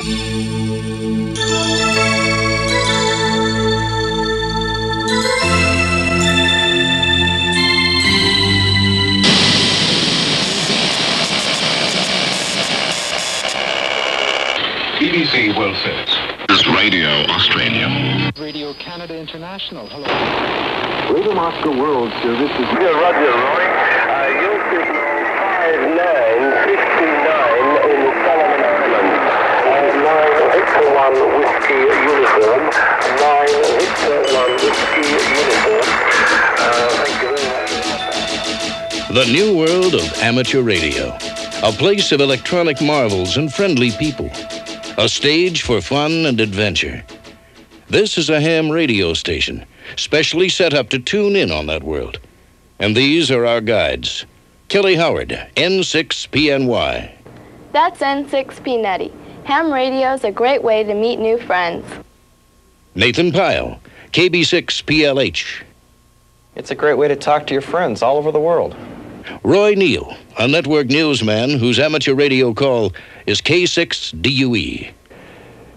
BBC World Service. This is Radio Australia. Radio Canada International. Hello. Radio Moscow World Service is... Roger, Roy. You'll signal 5959 in Solomon Islands. 9 Victor 1 Whiskey Uniform. 9 Victor 1 Whiskey Uniform. Thank you very much. The new world of amateur radio. A place of electronic marvels and friendly people. A stage for fun and adventure. This is a ham radio station, specially set up to tune in on that world. And these are our guides. Kelly Howard, N6PNY. That's N6P Netty. Ham radio's a great way to meet new friends. Nathan Pyle, KB6PLH. It's a great way to talk to your friends all over the world. Roy Neal, a network newsman whose amateur radio call is K6DUE.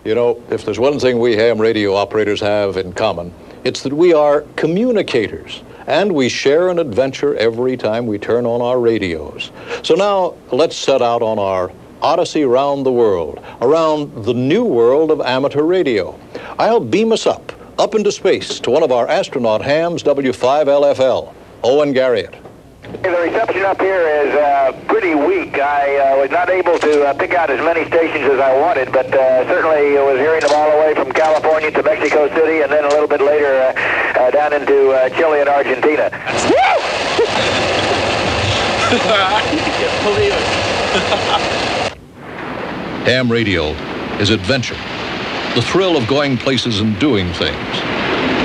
You know, if there's one thing we ham radio operators have in common, it's that we are communicators, and we share an adventure every time we turn on our radios. So now, let's set out on our odyssey around the world, around the new world of amateur radio. I'll beam us up into space, to one of our astronaut hams, W5LFL, Owen Garriott. The reception up here is pretty weak. I was not able to pick out as many stations as I wanted, but certainly was hearing them all the way from California to Mexico City, and then a little bit later down into Chile and Argentina. I can't believe it. Ham radio is adventure, the thrill of going places and doing things.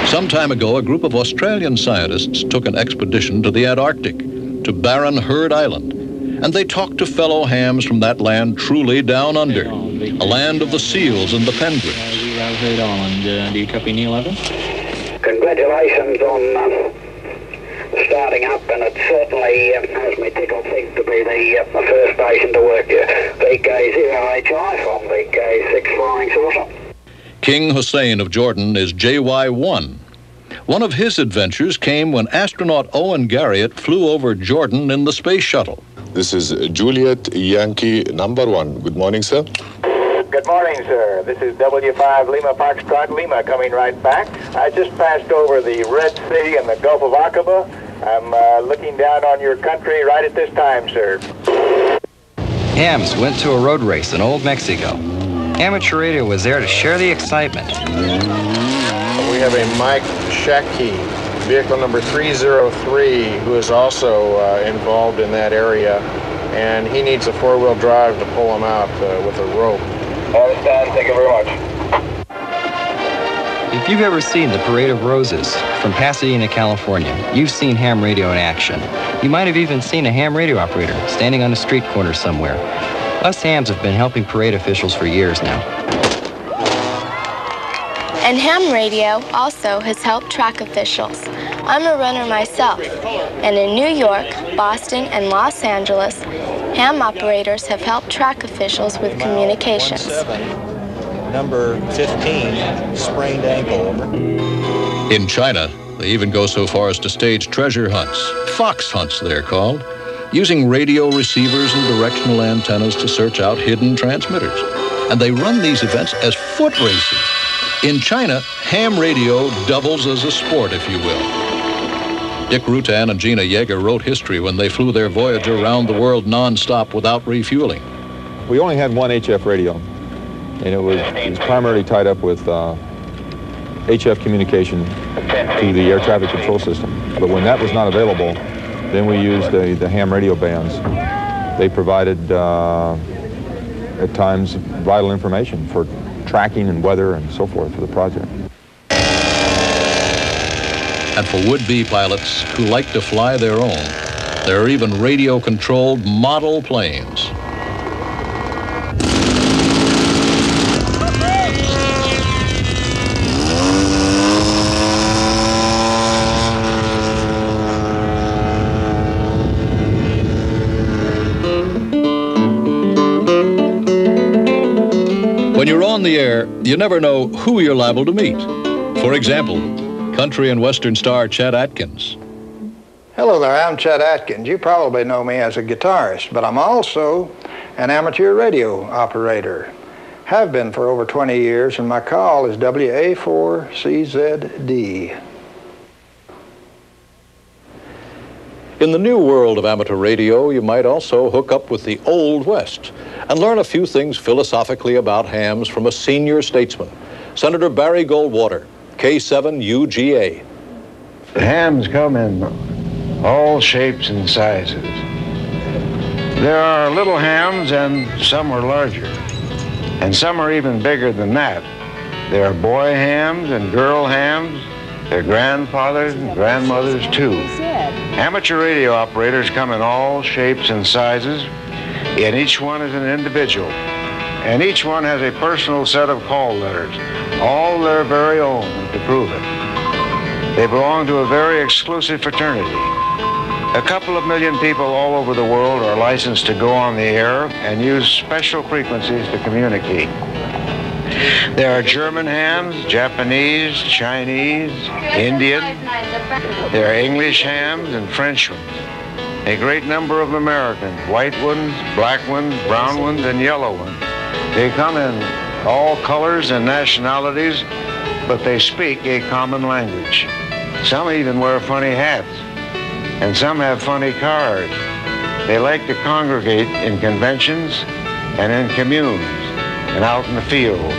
Some time ago, a group of Australian scientists took an expedition to the Antarctic, to barren Heard Island, and they talked to fellow hams from that land truly down under, a land of the seals and the penguins. We have Heard Island. Do you copy Neil Evans? Congratulations on starting up, and it certainly has me tickled pink to be the first station to work here. VK0HI from VK6 Flying Saucer. King Hussein of Jordan is JY1. One of his adventures came when astronaut Owen Garriott flew over Jordan in the space shuttle. This is Juliet Yankee number 1. Good morning, sir. Good morning, sir. This is W5 Lima Foxtrot Lima coming right back. I just passed over the Red Sea and the Gulf of Aqaba. I'm looking down on your country right at this time, sir. Hams went to a road race in Old Mexico. Amateur radio was there to share the excitement. We have a Mike Shackey, vehicle number 303, who is also involved in that area, and he needs a four-wheel drive to pull him out with a rope. I understand. Thank you very much. If you've ever seen the Parade of Roses from Pasadena, California, you've seen ham radio in action. You might have even seen a ham radio operator standing on a street corner somewhere. Us hams have been helping parade officials for years now. And ham radio also has helped track officials. I'm a runner myself, and in New York, Boston, and Los Angeles, ham operators have helped track officials with communications. Number 15, sprained ankle. Over. In China, they even go so far as to stage treasure hunts, fox hunts they're called, using radio receivers and directional antennas to search out hidden transmitters. And they run these events as foot races. In China, ham radio doubles as a sport, if you will. Dick Rutan and Gina Yeager wrote history when they flew their voyage around the world non-stop without refueling. We only had one HF radio, and it was primarily tied up with HF communication to the air traffic control system. But when that was not available, then we used the ham radio bands. They provided, at times, vital information for tracking and weather and so forth for the project. And for would-be pilots who like to fly their own, there are even radio-controlled model planes. When you're on the air, you never know who you're liable to meet. For example, country and western star Chet Atkins. Hello there, I'm Chet Atkins. You probably know me as a guitarist, but I'm also an amateur radio operator. Have been for over 20 years, and my call is WA4CZD. In the new world of amateur radio, you might also hook up with the Old West and learn a few things philosophically about hams from a senior statesman, Senator Barry Goldwater, K7UGA. Hams come in all shapes and sizes. There are little hams and some are larger. And some are even bigger than that. There are boy hams and girl hams. There are grandfathers and grandmothers too. Amateur radio operators come in all shapes and sizes, and each one is an individual. And each one has a personal set of call letters, all their very own to prove it. They belong to a very exclusive fraternity. A couple of million people all over the world are licensed to go on the air and use special frequencies to communicate. There are German hams, Japanese, Chinese, Indian. There are English hams and French ones. A great number of Americans, white ones, black ones, brown ones, and yellow ones. They come in all colors and nationalities, but they speak a common language. Some even wear funny hats. And some have funny cars. They like to congregate in conventions and in communes and out in the fields.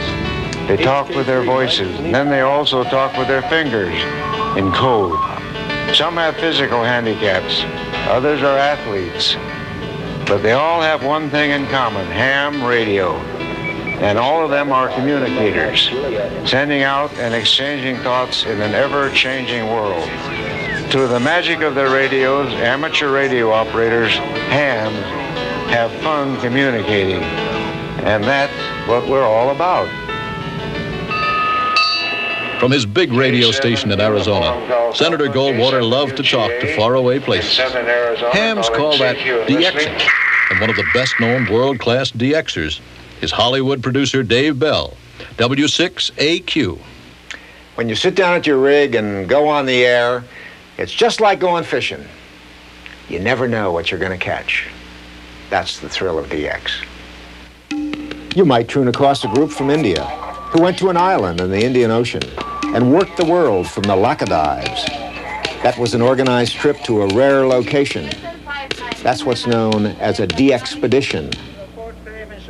They talk with their voices, and then they also talk with their fingers in code. Some have physical handicaps. Others are athletes. But they all have one thing in common, ham radio. And all of them are communicators, sending out and exchanging thoughts in an ever-changing world. To the magic of their radios, amateur radio operators, hams, have fun communicating. And that's what we're all about. From his big radio station in Arizona, Senator Goldwater loved to talk to faraway places. Hams call that DXing. And one of the best-known world-class DXers is Hollywood producer Dave Bell, W6AQ. When you sit down at your rig and go on the air, it's just like going fishing. You never know what you're going to catch. That's the thrill of DX. You might tune across a group from India who went to an island in the Indian Ocean and worked the world from the Laccadives. That was an organized trip to a rare location. That's what's known as a DXpedition.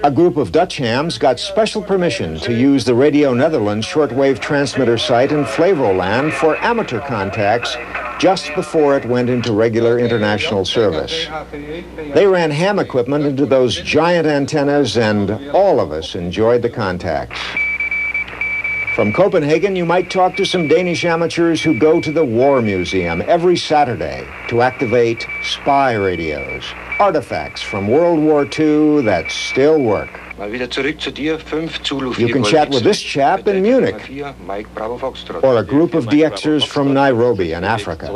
A group of Dutch hams got special permission to use the Radio Netherlands shortwave transmitter site in Flevoland for amateur contacts just before it went into regular international service. They ran ham equipment into those giant antennas, and all of us enjoyed the contacts. From Copenhagen, you might talk to some Danish amateurs who go to the War Museum every Saturday to activate spy radios, artifacts from World War II that still work. You can chat with this chap in Munich, or a group of DXers from Nairobi in Africa.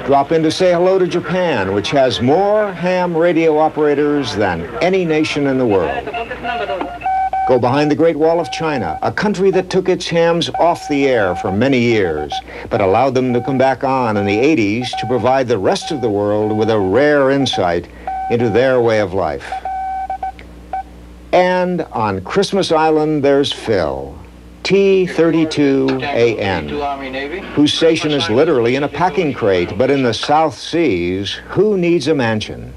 Drop in to say hello to Japan, which has more ham radio operators than any nation in the world. Go behind the Great Wall of China, a country that took its hams off the air for many years, but allowed them to come back on in the 80s to provide the rest of the world with a rare insight into their way of life. And on Christmas Island, there's Phil, T32AN, whose station is literally in a packing crate, but in the South Seas, who needs a mansion?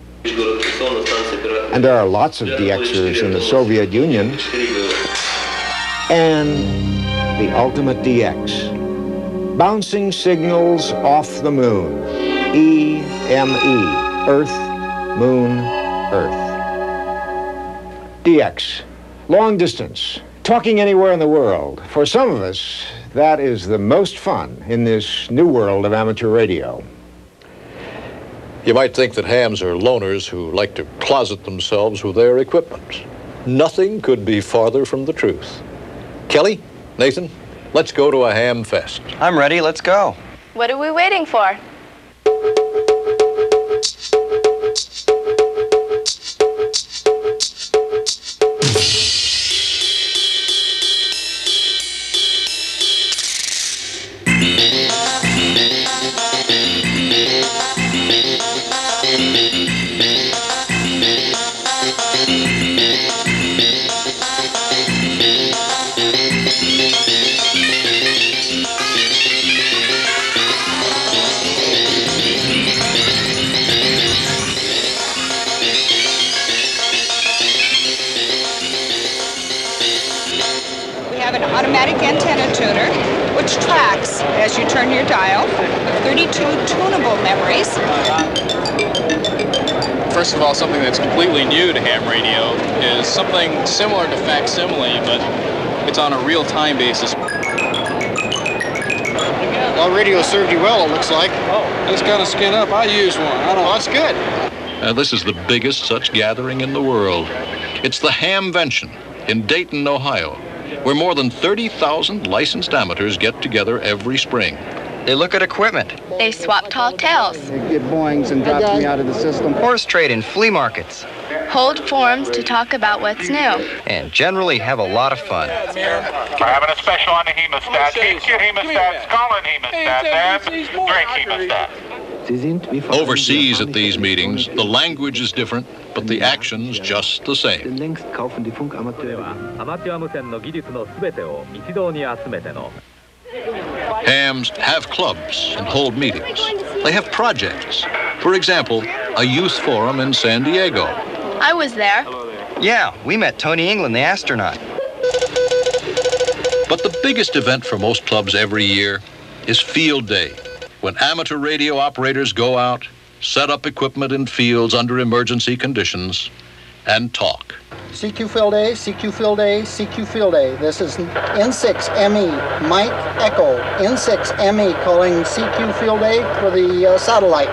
And there are lots of DXers in the Soviet Union. And the ultimate DX, bouncing signals off the moon, EME, Earth, Moon, Earth. DX, long distance, talking anywhere in the world. For some of us, that is the most fun in this new world of amateur radio. You might think that hams are loners who like to closet themselves with their equipment. Nothing could be farther from the truth. Kelly, Nathan, let's go to a ham fest. I'm ready, let's go. What are we waiting for? have an automatic antenna tuner, which tracks as you turn your dial, 32 tunable memories. First of all, something that's completely new to ham radio is something similar to facsimile, but it's on a real-time basis. Well, radio served you well, it looks like. Oh, it's kind of skin up. I use one. Well, that's good. This is the biggest such gathering in the world. It's the Hamvention in Dayton, Ohio, where more than 30,000 licensed amateurs get together every spring. They look at equipment. They swap tall tales. They get boings and drop me out of the system. Horse trade in flea markets. Hold forums to talk about what's new. And generally have a lot of fun. We're having a special on the hemostat. HQ hemostats, Colin hemostats, and Drake hemostat. Overseas at these meetings, the language is different, but the action's just the same. Hams have clubs and hold meetings. They have projects. For example, a youth forum in San Diego. I was there. Yeah, we met Tony England, the astronaut. But the biggest event for most clubs every year is Field Day, when amateur radio operators go out, set up equipment in fields under emergency conditions, and talk. CQ Field A, CQ Field A, CQ Field A. This is N6ME, Mike Echo. N6ME calling CQ Field A for the satellite.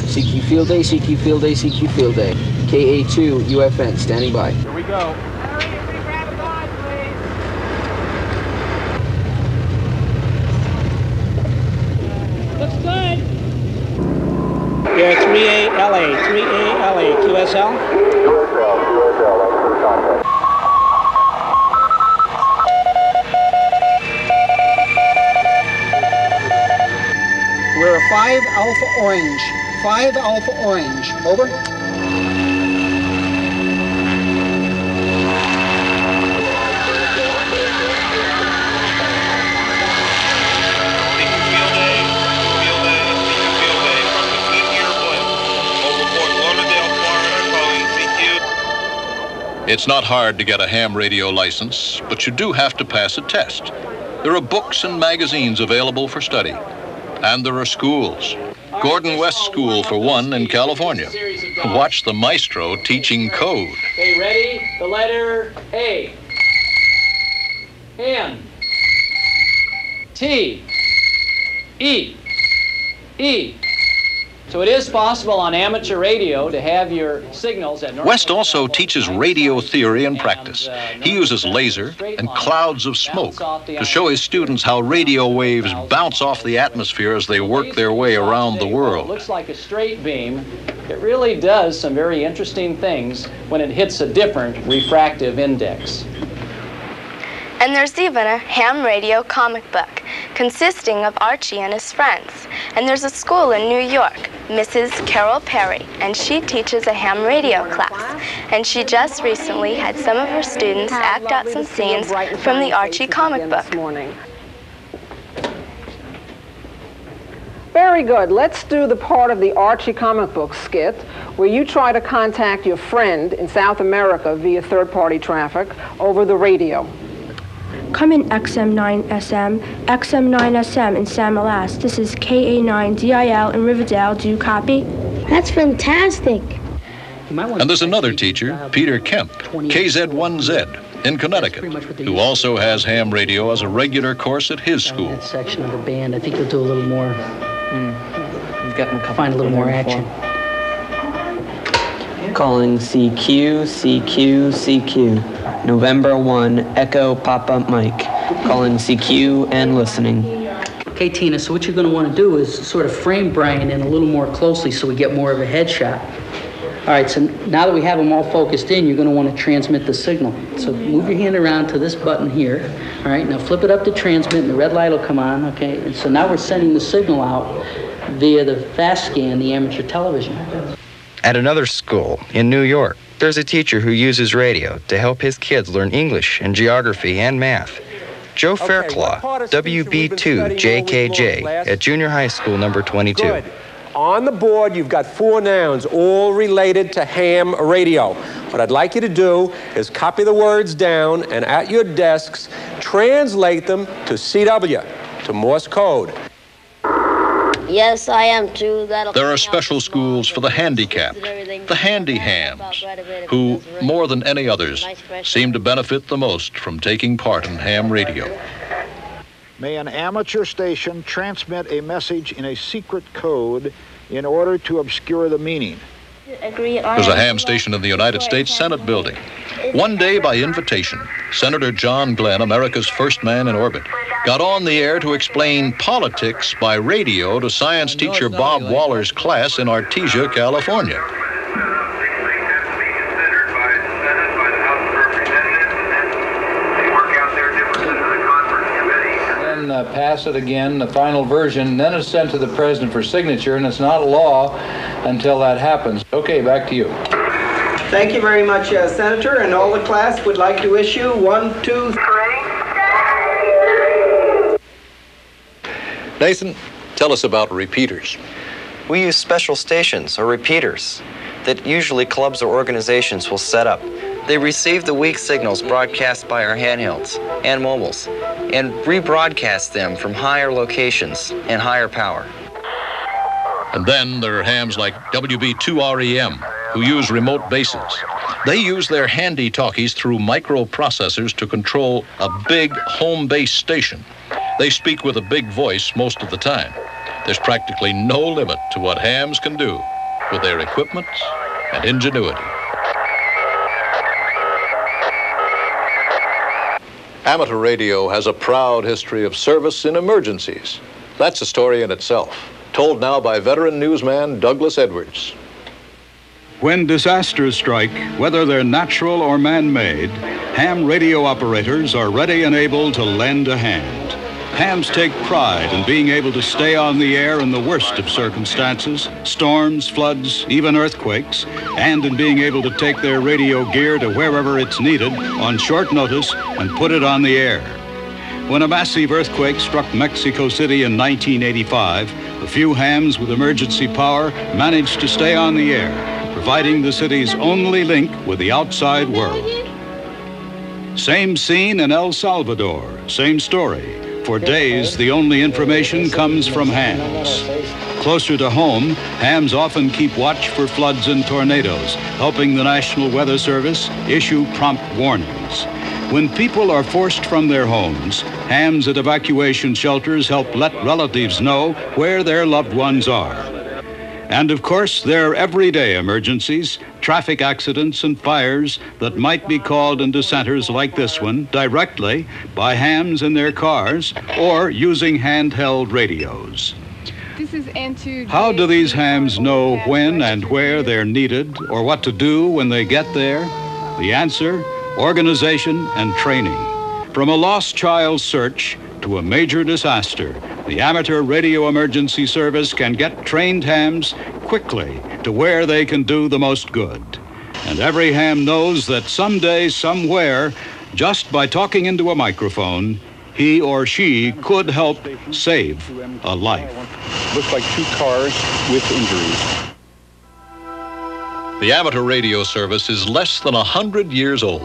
CQ Field A, CQ Field A, CQ Field A. KA2 UFN standing by. Here we go. Looks good. Yeah, 3ALA, 3ALA, QSL. We're a 5 Alpha Orange. 5 Alpha Orange. Over. It's not hard to get a ham radio license, but you do have to pass a test. There are books and magazines available for study. And there are schools. Gordon West School, for one, in California. Watch the maestro teaching code. Okay, ready? The letter A. N. T. E. E. So it is possible on amateur radio to have your signals at normal. West also teaches radio theory and practice. He uses laser and clouds of smoke to show his students how radio waves bounce off the atmosphere as they work their way around the world. It looks like a straight beam. It really does some very interesting things when it hits a different refractive index. And there's even a ham radio comic book consisting of Archie and his friends. And there's a school in New York, Mrs. Carol Perry, and she teaches a ham radio class. And she just recently had some of her students act out some scenes from the Archie comic book. Very good. Let's do the part of the Archie comic book skit where you try to contact your friend in South America via third-party traffic over the radio. Come in XM9SM, XM9SM in San Melas. This is KA9DIL in Riverdale. Do you copy? That's fantastic. And there's another teacher, Peter Kemp, KZ1Z, in Connecticut, who also has ham radio as a regular course at his school. That section of the band, I think they'll do a little more, find a little more action. Calling CQ, CQ, CQ. November 1, Echo Papa Mike. Calling CQ and listening. Okay, Tina, so what you're going to want to do is sort of frame Brian in a little more closely so we get more of a headshot. All right, so now that we have them all focused in, you're going to want to transmit the signal. So move your hand around to this button here. All right, now flip it up to transmit, and the red light will come on, okay? And so now we're sending the signal out via the fast scan, the amateur television. At another school in New York, there's a teacher who uses radio to help his kids learn English and geography and math. Joe Fairclough, WB2JKJ at junior high school number 22. Good. On the board, you've got 4 nouns, all related to ham radio. What I'd like you to do is copy the words down and at your desks, translate them to CW, to Morse code. Yes, I am too. There are special schools for the handicapped, the handy hams, who, more than any others, seem to benefit the most from taking part in ham radio. May an amateur station transmit a message in a secret code in order to obscure the meaning? There's a ham station in the United States Senate building. One day, by invitation, Senator John Glenn, America's first man in orbit, got on the air to explain politics by radio to science teacher Bob Waller's class in Artesia, California. Pass it again, the final version, then it's sent to the president for signature, and it's not a law until that happens. Okay, back to you. Thank you very much, Senator, and all the class would like to issue 1, 2, 3. Nathan, tell us about repeaters. We use special stations, or repeaters, that usually clubs or organizations will set up. They receive the weak signals broadcast by our handhelds and mobiles and rebroadcast them from higher locations and higher power. And then there are hams like WB2REM, who use remote bases. They use their handy talkies through microprocessors to control a big home-based station. They speak with a big voice most of the time. There's practically no limit to what hams can do with their equipment and ingenuity. Amateur radio has a proud history of service in emergencies. That's a story in itself, told now by veteran newsman Douglas Edwards. When disasters strike, whether they're natural or man-made, ham radio operators are ready and able to lend a hand. Hams take pride in being able to stay on the air in the worst of circumstances, storms, floods, even earthquakes, and in being able to take their radio gear to wherever it's needed on short notice and put it on the air. When a massive earthquake struck Mexico City in 1985, a few hams with emergency power managed to stay on the air, providing the city's only link with the outside world. Same scene in El Salvador, same story. For days, the only information comes from hams. Closer to home, hams often keep watch for floods and tornadoes, helping the National Weather Service issue prompt warnings. When people are forced from their homes, hams at evacuation shelters help let relatives know where their loved ones are. And of course, there are everyday emergencies, traffic accidents and fires that might be called into centers like this one directly by hams in their cars or using handheld radios. This is N2. How do these hams know when and where they're needed or what to do when they get there? The answer, organization and training. From a lost child search to a major disaster, the Amateur Radio Emergency Service can get trained hams quickly to where they can do the most good. And every ham knows that someday, somewhere, just by talking into a microphone, he or she could help save a life. Looks like 2 cars with injuries. The amateur radio service is less than 100 years old.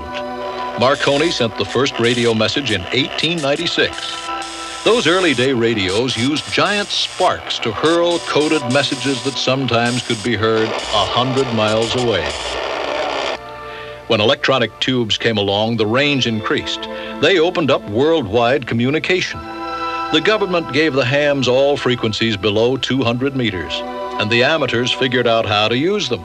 Marconi sent the first radio message in 1896. Those early day radios used giant sparks to hurl coded messages that sometimes could be heard 100 miles away. When electronic tubes came along, the range increased. They opened up worldwide communication. The government gave the hams all frequencies below 200 meters, and the amateurs figured out how to use them.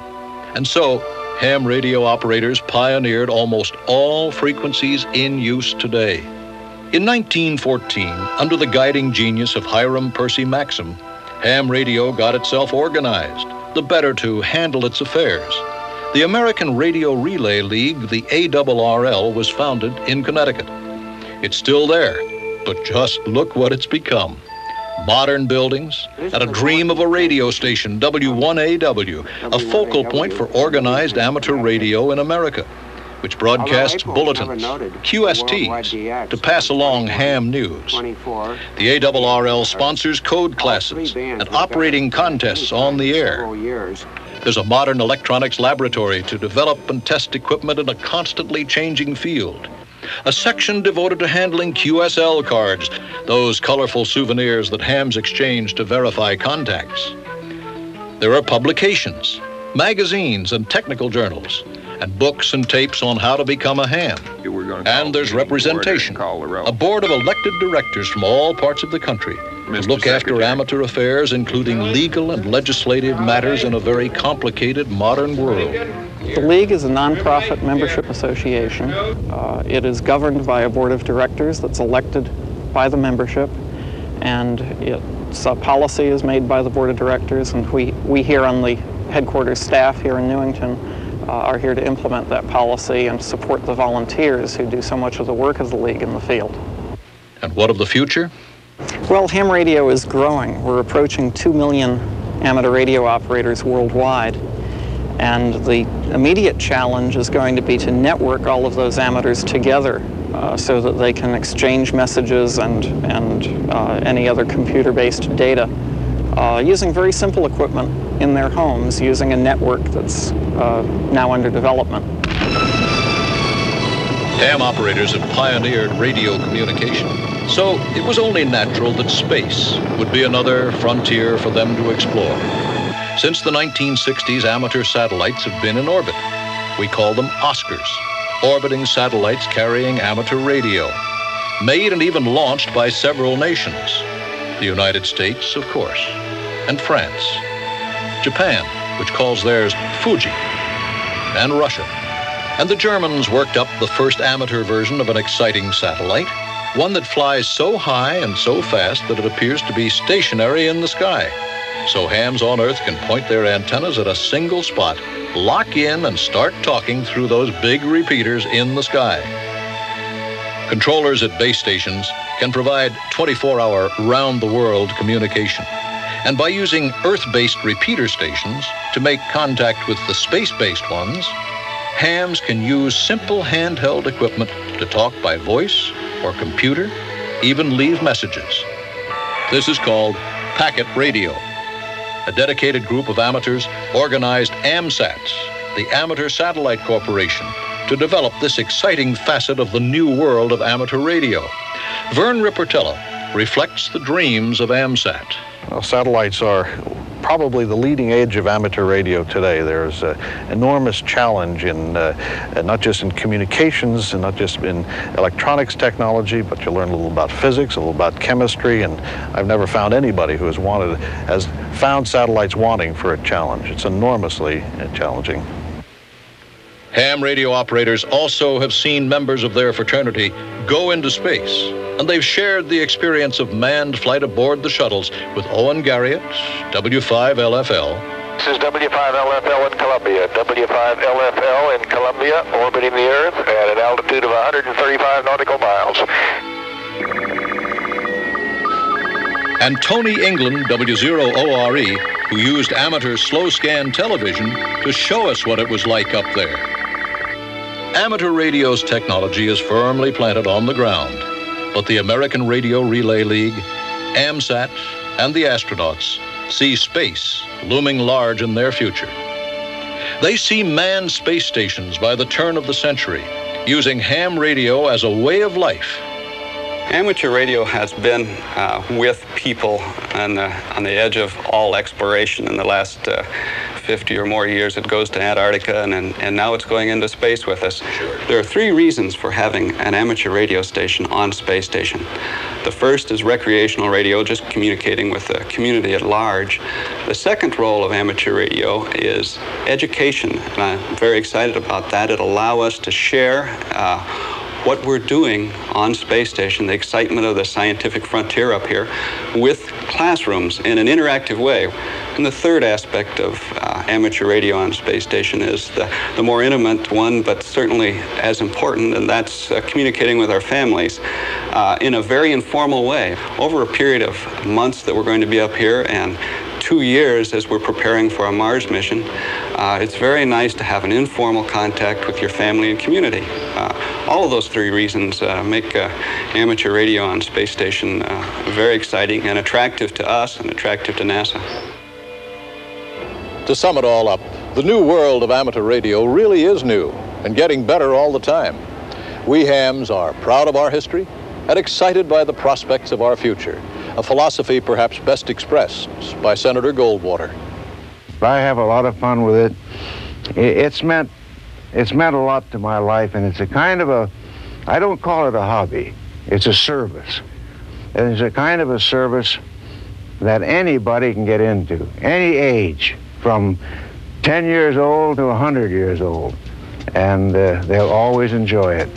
And so, ham radio operators pioneered almost all frequencies in use today. In 1914, under the guiding genius of Hiram Percy Maxim, ham radio got itself organized, the better to handle its affairs. The American Radio Relay League, the ARRL, was founded in Connecticut. It's still there, but just look what it's become. Modern buildings and a dream of a radio station, W1AW, a focal point for organized amateur radio in America. which broadcasts bulletins, QSTs, to pass along ham news. The ARRL sponsors code classes and operating contests on the air. There's a modern electronics laboratory to develop and test equipment in a constantly changing field. A section devoted to handling QSL cards, those colorful souvenirs that hams exchange to verify contacts. There are publications, magazines and technical journals, and books and tapes on how to become a ham. And there's representation, a board of elected directors from all parts of the country who look after amateur affairs, including legal and legislative matters in a very complicated modern world. The League is a nonprofit membership association. It is governed by a board of directors that's elected by the membership, and its policy is made by the board of directors, and we here on the headquarters staff here in Newington are here to implement that policy and support the volunteers who do so much of the work of the League in the field. And what of the future? Well, ham radio is growing. We're approaching 2 million amateur radio operators worldwide. And the immediate challenge is going to be to network all of those amateurs together so that they can exchange messages and any other computer-based data using very simple equipment in their homes, using a network that's now under development. Ham operators have pioneered radio communication, so it was only natural that space would be another frontier for them to explore. Since the 1960s, amateur satellites have been in orbit. We call them Oscars, orbiting satellites carrying amateur radio, made and even launched by several nations. The United States, of course, and France, Japan, which calls theirs Fuji, and Russia. And the Germans worked up the first amateur version of an exciting satellite, one that flies so high and so fast that it appears to be stationary in the sky. So hams on Earth can point their antennas at a single spot, lock in, and start talking through those big repeaters in the sky. Controllers at base stations can provide 24-hour round-the-world communication. And by using Earth-based repeater stations to make contact with the space-based ones, hams can use simple handheld equipment to talk by voice or computer, even leave messages. This is called packet radio. A dedicated group of amateurs organized AMSATs, the Amateur Satellite Corporation, to develop this exciting facet of the new world of amateur radio. Vern Rippertella reflects the dreams of AMSAT. Well, satellites are probably the leading edge of amateur radio today. There's an enormous challenge in not just in communications and not just in electronics technology, but you learn a little about physics, a little about chemistry, and I've never found anybody who has found satellites wanting for a challenge. It's enormously challenging. Ham radio operators also have seen members of their fraternity go into space, and they've shared the experience of manned flight aboard the shuttles with Owen Garriott, W5LFL. This is W5LFL in Columbia. W5LFL in Columbia, orbiting the Earth at an altitude of 135 nautical miles. And Tony England, W0ORE, who used amateur slow-scan television to show us what it was like up there. Amateur radio's technology is firmly planted on the ground, but the American Radio Relay League, AMSAT, and the astronauts see space looming large in their future. They see manned space stations by the turn of the century, using ham radio as a way of life. Amateur radio has been with people on the edge of all exploration in the last 50 or more years. It goes to Antarctica, and now it's going into space with us. Sure. There are three reasons for having an amateur radio station on space station. The first is recreational radio, just communicating with the community at large. The second role of amateur radio is education, and I'm very excited about that. It'll allow us to share what we're doing on space station, the excitement of the scientific frontier up here, with classrooms in an interactive way. And the third aspect of amateur radio on space station is the more intimate one, but certainly as important, and that's communicating with our families in a very informal way. Over a period of months that we're going to be up here, and 2 years as we're preparing for a Mars mission, It's very nice to have an informal contact with your family and community. All of those three reasons make amateur radio on space station very exciting and attractive to us and attractive to NASA. To sum it all up, the new world of amateur radio really is new and getting better all the time. We hams are proud of our history and excited by the prospects of our future, a philosophy perhaps best expressed by Senator Goldwater. I have a lot of fun with it. It's meant a lot to my life, and it's a kind of a, I don't call it a hobby, it's a service. And it's a kind of a service that anybody can get into, any age, from 10 years old to 100 years old, and they'll always enjoy it.